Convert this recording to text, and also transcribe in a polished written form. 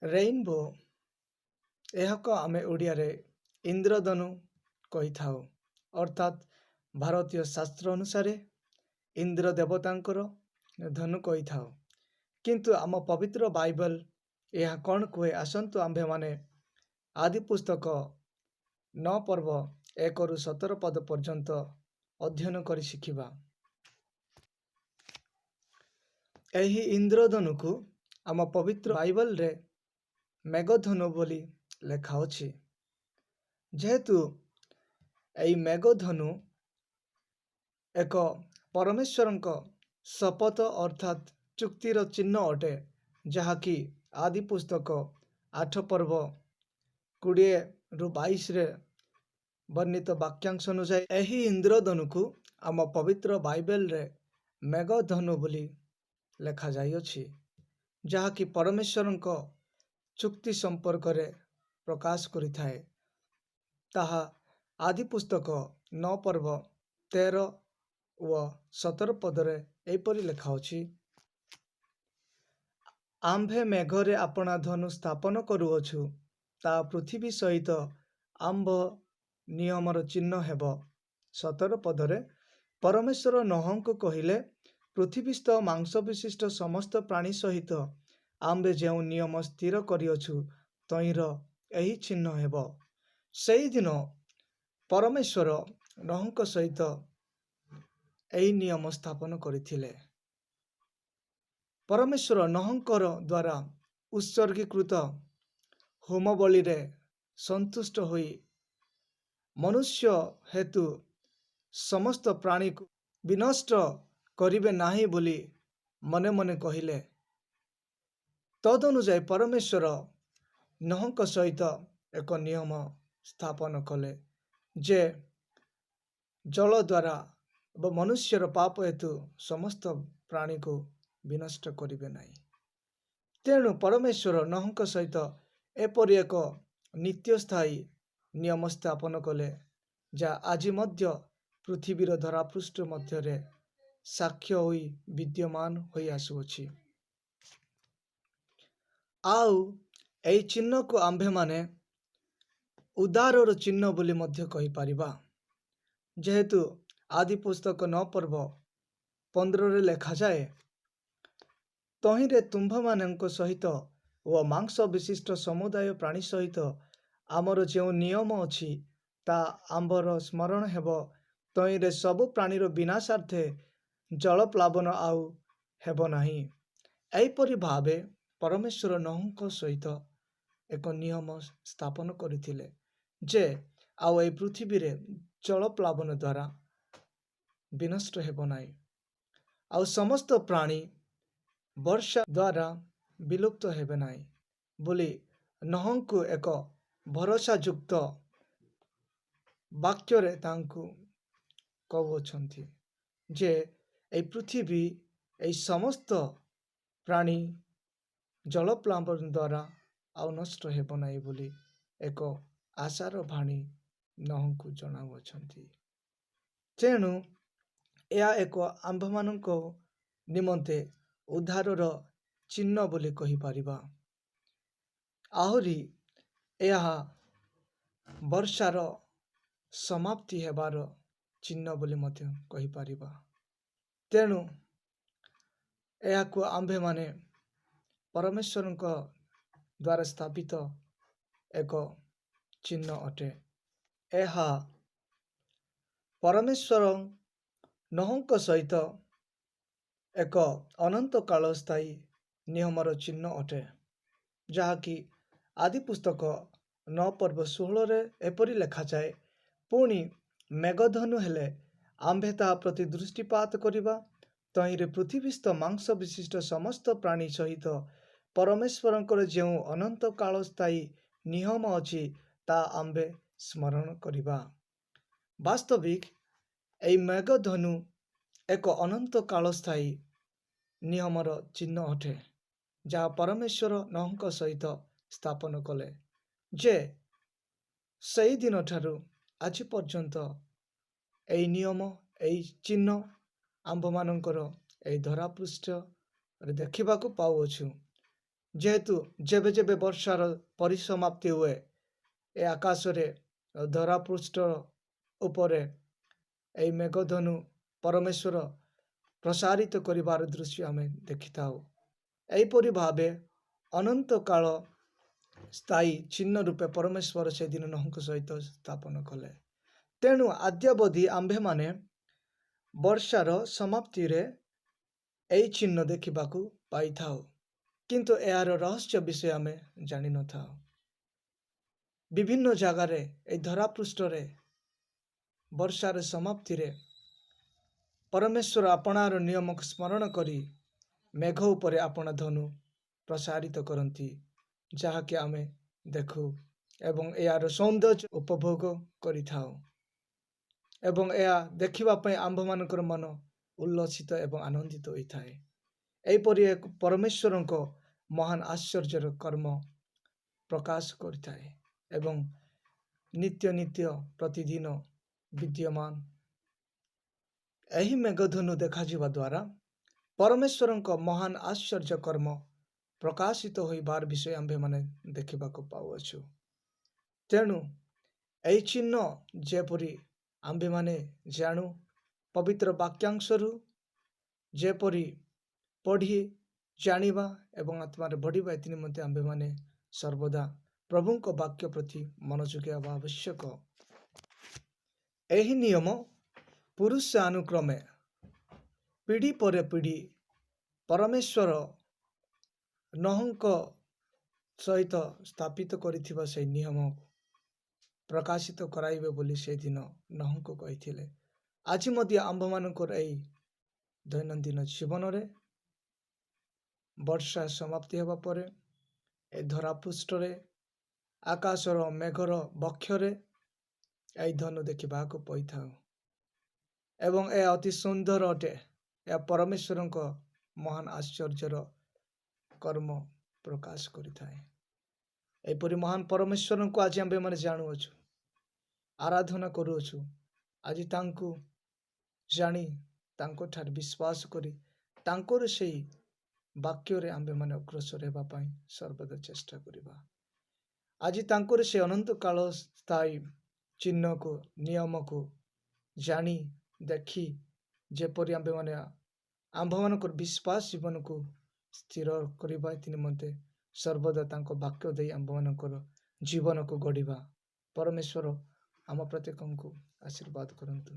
Rainbow ଏହାକୁ ଆମେ ଓଡ଼ିଆରେ ଇନ୍ଦ୍ରଧନୁ କହିଥାଉ। ଅର୍ଥାତ୍ ଭାରତୀୟ ଶାସ୍ତ୍ର ଅନୁସାରେ ଇନ୍ଦ୍ର ଦେବତାଙ୍କର ଧନୁ କହିଥାଉ। କିନ୍ତୁ ଆମ ପବିତ୍ର ବାଇବଲ ଏହା କ'ଣ କୁହେ ଆସନ୍ତୁ ଆମ୍ଭେମାନେ ଆଦି ପୁସ୍ତକ 9 ପର୍ବ 1ରୁ 17 ପଦ ପର୍ଯ୍ୟନ୍ତ ଅଧ୍ୟୟନ କରି ଶିଖିବା। ଏହି ଇନ୍ଦ୍ରଧନୁକୁ ଆମ ପବିତ୍ର ବାଇବଲରେ ମେଘଧନୁ ବୋଲି ଲେଖା ଅଛି। ଯେହେତୁ ଏହି ମେଘଧନୁ ଏକ ପରମେଶ୍ୱରଙ୍କ ଶପଥ ଅର୍ଥାତ୍ ଚୁକ୍ତିର ଚିହ୍ନ ଅଟେ, ଯାହାକି ଆଦି ପୁସ୍ତକ 8 ପର୍ବ 20ରୁ 22ରେ ବର୍ଣ୍ଣିତ ବାକ୍ୟାଂଶ ଅନୁଯାୟୀ ଏହି ଇନ୍ଦ୍ରଧନୁକୁ ଆମ ପବିତ୍ର ବାଇବେଲରେ ମେଘଧନୁ ବୋଲି ଲେଖାଯାଇଅଛି, ଯାହାକି ପରମେଶ୍ୱରଙ୍କ ଚୁକ୍ତି ସମ୍ପର୍କରେ ପ୍ରକାଶ କରିଥାଏ। ତାହା ଆଦି ପୁସ୍ତକ 9 ପର୍ବ 13 ଓ 17 ପଦରେ ଏହିପରି ଲେଖା ଅଛି। ଆମ୍ଭେ ମେଘରେ ଆପଣା ଧନୁ ସ୍ଥାପନ କରୁଅଛୁ, ତାହା ପୃଥିବୀ ସହିତ ଆମ୍ଭ ନିୟମର ଚିହ୍ନ ହେବ। 17 ପଦରେ ପରମେଶ୍ୱର ନୋହଙ୍କୁ କହିଲେ, ପୃଥିବୀସ୍ଥ ମାଂସ ବିଶିଷ୍ଟ ସମସ୍ତ ପ୍ରାଣୀ ସହିତ ଆମ୍ଭେ ଯେଉଁ ନିୟମ ସ୍ଥିର କରିଅଛୁ, ତହିଁର ଏହି ଚିହ୍ନ ହେବ। ସେହିଦିନ ପରମେଶ୍ୱର ନୋହଙ୍କ ସହିତ ଏହି ନିୟମ ସ୍ଥାପନ କରିଥିଲେ। ପରମେଶ୍ୱର ନୋହଙ୍କର ଦ୍ୱାରା ଉତ୍ସର୍ଗୀକୃତ ହୋମ ବଳିରେ ସନ୍ତୁଷ୍ଟ ହୋଇ ମନୁଷ୍ୟ ହେତୁ ସମସ୍ତ ପ୍ରାଣୀକୁ ବିନଷ୍ଟ କରିବେ ନାହିଁ ବୋଲି ମନେ ମନେ କହିଲେ। ତଦନୁଯାୟୀ ପରମେଶ୍ୱର ନୋହଙ୍କ ସହିତ ଏକ ନିୟମ ସ୍ଥାପନ କଲେ ଯେ ଜଳ ଦ୍ୱାରା ଏବଂ ମନୁଷ୍ୟର ପାପ ହେତୁ ସମସ୍ତ ପ୍ରାଣୀକୁ ବିନଷ୍ଟ କରିବେ ନାହିଁ। ତେଣୁ ପରମେଶ୍ୱର ନୋହଙ୍କ ସହିତ ଏପରି ଏକ ନିତ୍ୟସ୍ଥାୟୀ ନିୟମ ସ୍ଥାପନ କଲେ, ଯାହା ଆଜି ମଧ୍ୟ ପୃଥିବୀର ଧରାପୃଷ୍ଠ ମଧ୍ୟରେ ସାକ୍ଷ୍ୟ ହୋଇ ବିଦ୍ୟମାନ ହୋଇ ଆସୁଅଛି। ଆଉ ଏହି ଚିହ୍ନକୁ ଆମ୍ଭେମାନେ ଉଦ୍ଧାରର ଚିହ୍ନ ବୋଲି ମଧ୍ୟ କହିପାରିବା। ଯେହେତୁ ଆଦି ପୁସ୍ତକ 9 ପର୍ବ 15ରେ ଲେଖାଯାଏ, ତହିଁରେ ତୁମ୍ଭମାନଙ୍କ ସହିତ ଓ ମାଂସ ବିଶିଷ୍ଟ ସମୁଦାୟ ପ୍ରାଣୀ ସହିତ ଆମର ଯେଉଁ ନିୟମ ଅଛି, ତାହା ଆମ୍ଭର ସ୍ମରଣ ହେବ। ତହିଁରେ ସବୁ ପ୍ରାଣୀର ବିନାଶାର୍ଥେ ଜଳପ୍ଲାବନ ଆଉ ହେବ ନାହିଁ। ଏହିପରି ଭାବେ ପରମେଶ୍ୱର ନୋହଙ୍କ ସହିତ ଏକ ନିୟମ ସ୍ଥାପନ କରିଥିଲେ ଯେ ଆଉ ଏହି ପୃଥିବୀରେ ଜଳପ୍ଲାବନ ଦ୍ୱାରା ବିନଷ୍ଟ ହେବ ନାହିଁ। ଆଉ ସମସ୍ତ ପ୍ରାଣୀ ବର୍ଷା ଦ୍ୱାରା ବିଲୁପ୍ତ ହେବେ ନାହିଁ ବୋଲି ନୋହଙ୍କୁ ଏକ ଭରସାଯୁକ୍ତ ବାକ୍ୟରେ ତାଙ୍କୁ କହୁଅଛନ୍ତି ଯେ ଏହି ପୃଥିବୀ ଏହି ସମସ୍ତ ପ୍ରାଣୀ ଜଳପ୍ଲାବନ ଦ୍ୱାରା ଆଉ ନଷ୍ଟ ହେବ ନାହିଁ ବୋଲି ଏକ ଆଶାର ବାଣୀ ନୋହଙ୍କୁ ଜଣାଉଅଛନ୍ତି। ତେଣୁ ଏହା ଏକ ଆମ୍ଭମାନଙ୍କ ନିମନ୍ତେ ଉଦ୍ଧାରର ଚିହ୍ନ ବୋଲି କହିପାରିବା। ଆହୁରି ଏହା ବର୍ଷାର ସମାପ୍ତି ହେବାର ଚିହ୍ନ ବୋଲି ମଧ୍ୟ କହିପାରିବା। ତେଣୁ ଏହାକୁ ଆମ୍ଭେମାନେ ପରମେଶ୍ୱରଙ୍କ ଦ୍ୱାରା ସ୍ଥାପିତ ଏକ ଚିହ୍ନ ଅଟେ। ଏହା ପରମେଶ୍ୱର ନୋହଙ୍କ ସହିତ ଏକ ଅନନ୍ତ କାଳ ସ୍ଥାୟୀ ନିୟମର ଚିହ୍ନ ଅଟେ, ଯାହାକି ଆଦି ପୁସ୍ତକ 9 ପର୍ବ 16ରେ ଏପରି ଲେଖାଯାଏ, ପୁଣି ମେଘଧନୁ ହେଲେ ଆମ୍ଭେ ତାହା ପ୍ରତି ଦୃଷ୍ଟିପାତ କରିବା, ତହିଁରେ ପୃଥିବୀସ୍ଥ ମାଂସ ବିଶିଷ୍ଟ ସମସ୍ତ ପ୍ରାଣୀ ସହିତ ପରମେଶ୍ୱରଙ୍କର ଯେଉଁ ଅନନ୍ତ କାଳ ସ୍ଥାୟୀ ନିୟମ ଅଛି, ତାହା ଆମ୍ଭେ ସ୍ମରଣ କରିବା। ବାସ୍ତବିକ ଏହି ମେଘଧନୁ ଏକ ଅନନ୍ତ କାଳ ସ୍ଥାୟୀ ନିୟମର ଚିହ୍ନ ଅଟେ, ଯାହା ପରମେଶ୍ୱର ନୋହଙ୍କ ସହିତ ସ୍ଥାପନ କଲେ ଯେ ସେହି ଦିନଠାରୁ ଆଜି ପର୍ଯ୍ୟନ୍ତ ଏହି ନିୟମ, ଏହି ଚିହ୍ନ ଆମ୍ଭମାନଙ୍କର ଏହି ଧରାପୃଷ୍ଠରେ ଦେଖିବାକୁ ପାଉଅଛୁ। ଯେହେତୁ ଯେବେ ଯେବେ ବର୍ଷାର ପରିସମାପ୍ତି ହୁଏ, ଏ ଆକାଶରେ ଧରାପୃଷ୍ଠ ଉପରେ ଏହି ମେଘଧନୁ ପରମେଶ୍ୱର ପ୍ରସାରିତ କରିବାର ଦୃଶ୍ୟ ଆମେ ଦେଖିଥାଉ। ଏହିପରି ଭାବେ ଅନନ୍ତ କାଳ ସ୍ଥାୟୀ ଚିହ୍ନ ରୂପେ ପରମେଶ୍ୱର ସେଦିନ ନୋହଙ୍କ ସହିତ ସ୍ଥାପନ କଲେ। ତେଣୁ ଆଦ୍ୟାବଧି ଆମ୍ଭେମାନେ ବର୍ଷାର ସମାପ୍ତିରେ ଏହି ଚିହ୍ନ ଦେଖିବାକୁ ପାଇଥାଉ, କିନ୍ତୁ ଏହାର ରହସ୍ୟ ବିଷୟ ଆମେ ଜାଣିନଥାଉ। ବିଭିନ୍ନ ଜାଗାରେ ଏହି ଧରାପୃଷ୍ଠରେ ବର୍ଷାର ସମାପ୍ତିରେ ପରମେଶ୍ୱର ଆପଣାର ନିୟମକୁ ସ୍ମରଣ କରି ମେଘ ଉପରେ ଆପଣା ଧନୁ ପ୍ରସାରିତ କରନ୍ତି, ଯାହାକି ଆମେ ଦେଖୁ ଏବଂ ଏହାର ସୌନ୍ଦର୍ଯ୍ୟ ଉପଭୋଗ କରିଥାଉ ଏବଂ ଏହା ଦେଖିବା ପାଇଁ ଆମ୍ଭମାନଙ୍କର ମନ ଉଲ୍ଲସିତ ଏବଂ ଆନନ୍ଦିତ ହୋଇଥାଏ। ଏହିପରି ଏକ ପରମେଶ୍ୱରଙ୍କ ମହାନ ଆଶ୍ଚର୍ଯ୍ୟର କର୍ମ ପ୍ରକାଶ କରିଥାଏ ଏବଂ ନିତ୍ୟ ନିତ୍ୟ ପ୍ରତିଦିନ ବିଦ୍ୟମାନ। ଏହି ମେଘଧନୁ ଦେଖାଯିବା ଦ୍ୱାରା ପରମେଶ୍ୱରଙ୍କ ମହାନ ଆଶ୍ଚର୍ଯ୍ୟ କର୍ମ ପ୍ରକାଶିତ ହୋଇବାର ବିଷୟ ଆମ୍ଭେମାନେ ଦେଖିବାକୁ ପାଉଅଛୁ। ତେଣୁ ଏହି ଚିହ୍ନ ଯେପରି ଆମ୍ଭେମାନେ ଜାଣୁ ପବିତ୍ର ବାକ୍ୟାଂଶରୁ, ଯେପରି ପଢ଼ି ଜାଣିବା ଏବଂ ଆତ୍ମାରେ ବଢ଼ିବା, ଏଥି ନିମନ୍ତେ ଆମ୍ଭେମାନେ ସର୍ବଦା ପ୍ରଭୁଙ୍କ ବାକ୍ୟ ପ୍ରତି ମନୋଯୋଗୀ ହେବା ଆବଶ୍ୟକ। ଏହି ନିୟମ ପୁରୁଷାନୁକ୍ରମେ ପିଢ଼ି ପରେ ପିଢ଼ି ପରମେଶ୍ୱର ନୋହଙ୍କ ସହିତ ସ୍ଥାପିତ କରିଥିବା ସେହି ନିୟମ ପ୍ରକାଶିତ କରାଇବେ ବୋଲି ସେଦିନ ନୋହଙ୍କୁ କହିଥିଲେ। ଆଜି ମଧ୍ୟ ଆମ୍ଭମାନଙ୍କର ଏହି ଦୈନନ୍ଦିନ ଜୀବନରେ ବର୍ଷା ସମାପ୍ତି ହେବା ପରେ ଏ ଧରାପୃଷ୍ଠରେ ଆକାଶର ମେଘର ବକ୍ଷରେ ଏହି ଧନୁ ଦେଖିବାକୁ ପାଇଥାଉ ଏବଂ ଏହା ଅତି ସୁନ୍ଦର ଅଟେ। ଏହା ପରମେଶ୍ୱରଙ୍କ ମହାନ ଆଶ୍ଚର୍ଯ୍ୟର କର୍ମ ପ୍ରକାଶ କରିଥାଏ। ଏପରି ମହାନ ପରମେଶ୍ୱରଙ୍କୁ ଆଜି ଆମ୍ଭେମାନେ ଜାଣୁଅଛୁ, ଆରାଧନା କରୁଅଛୁ। ଆଜି ତାଙ୍କୁ ଜାଣି ତାଙ୍କଠାରେ ବିଶ୍ୱାସ କରି ତାଙ୍କର ସେହି ବାକ୍ୟରେ ଆମ୍ଭେମାନେ ଅଗ୍ରସର ହେବା ପାଇଁ ସର୍ବଦା ଚେଷ୍ଟା କରିବା। ଆଜି ତାଙ୍କର ସେ ଅନନ୍ତ କାଳ ସ୍ଥାୟୀ ଚିହ୍ନକୁ, ନିୟମକୁ ଜାଣି ଦେଖି ଯେପରି ଆମ୍ଭେମାନେ ଆମ୍ଭମାନଙ୍କର ବିଶ୍ୱାସ ଜୀବନକୁ ସ୍ଥିର କରିବା, ଏଥି ନିମନ୍ତେ ସର୍ବଦା ତାଙ୍କ ବାକ୍ୟ ଦେଇ ଆମ୍ଭମାନଙ୍କର ଜୀବନକୁ ଗଢ଼ିବା। ପରମେଶ୍ୱର ଆମ ପ୍ରତ୍ୟେକଙ୍କୁ ଆଶୀର୍ବାଦ କରନ୍ତୁ।